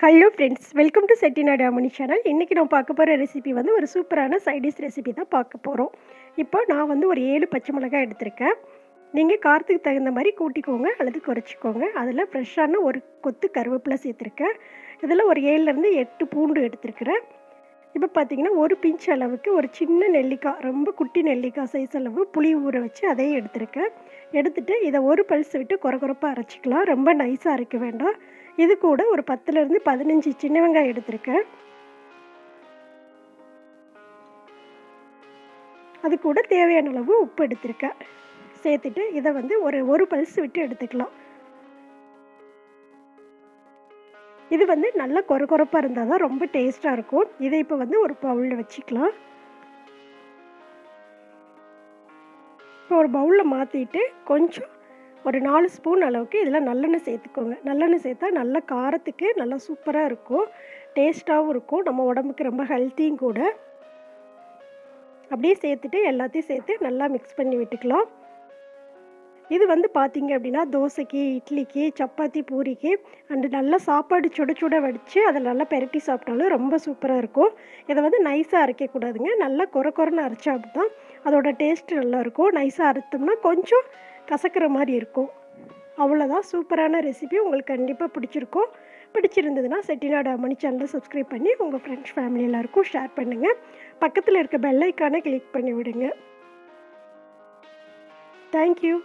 Hello friends, welcome to Chettinad அம்மணி channel. இன்றைக்கி நான் பார்க்க போகிற ரெசிபி வந்து ஒரு சூப்பரான சைடிஷ் ரெசிபி தான் பார்க்க போகிறோம். இப்போ நான் வந்து ஒரு 7 பச்சை மிளகாய் எடுத்திருக்கேன். நீங்கள் காரத்துக்கு தகுந்த மாதிரி கூட்டிக்கோங்க அல்லது குறைச்சிக்கோங்க. அதில் ஃப்ரெஷ்ஷான ஒரு கொத்து கருவேப்பிலை சேர்த்துருக்கேன். இதில் ஒரு 7லேருந்து 8 பூண்டு எடுத்துருக்கிறேன். இப்போ பார்த்தீங்கன்னா ஒரு பிஞ்ச் அளவுக்கு ஒரு சின்ன நெல்லிக்காய், ரொம்ப குட்டி நெல்லிக்காய் சைஸ் அளவு புளி ஊற வச்சு அதையும் எடுத்திருக்கேன். எடுத்துகிட்டு இதை ஒரு பல்ஸ் விட்டு குறைப்பாக அரைச்சிக்கலாம். ரொம்ப நைஸாக அரைக்க வேண்டாம். இது கூட ஒரு 10லேருந்து 15 சின்ன வெங்காயம் எடுத்திருக்கேன். அது கூட தேவையான அளவு உப்பு எடுத்திருக்கேன். சேர்த்துட்டு இதை வந்து ஒரு பல்ஸ் விட்டு எடுத்துக்கலாம். இது வந்து நல்லா கொரப்பாக இருந்தால் தான் ரொம்ப டேஸ்ட்டாக இருக்கும். இதை இப்போ வந்து ஒரு பவுலில் வச்சுக்கலாம். இப்போ ஒரு பவுலில் மாற்றிட்டு கொஞ்சம் ஒரு 4 ஸ்பூன் அளவுக்கு இதில் நல்லெண்ணெய் சேர்த்துக்கோங்க. நல்லெண்ணெய் சேர்த்தா நல்லா காரத்துக்கு நல்லா சூப்பராக இருக்கும், டேஸ்ட்டாகவும் இருக்கும், நம்ம உடம்புக்கு ரொம்ப ஹெல்த்தியும் கூட. அப்படியே சேர்த்துட்டு எல்லாத்தையும் சேர்த்து நல்லா மிக்ஸ் பண்ணி விட்டுக்கலாம். இது வந்து பார்த்திங்க அப்படின்னா தோசைக்கு, இட்லிக்கு, சப்பாத்தி, பூரிக்கு அண்டு நல்லா சாப்பாடு சுட சுட வடித்து அதில் நல்லா பெரட்டி சாப்பிட்டாலும் ரொம்ப சூப்பராக இருக்கும். இதை வந்து நைஸாக அரைக்கக்கூடாதுங்க. நல்லா கொரன்னு அரைச்சா அப்படி தான் அதோட டேஸ்ட்டு நல்லாயிருக்கும். நைஸாக அரைத்தோம்னா கொஞ்சம் கசக்கிற மாதிரி இருக்கும். அவ்வளோதான், சூப்பரான ரெசிபி. உங்களுக்கு கண்டிப்பாக பிடிச்சிருக்கும். பிடிச்சிருந்ததுன்னா செட்டிநாடு அம்மணி சேனலை சப்ஸ்கிரைப் பண்ணி உங்கள் ஃப்ரெண்ட்ஸ் ஃபேமிலி எல்லாருக்கும் ஷேர் பண்ணுங்கள். பக்கத்தில் இருக்க பெல் ஐக்கானை கிளிக் பண்ணி விடுங்க. தேங்க்யூ.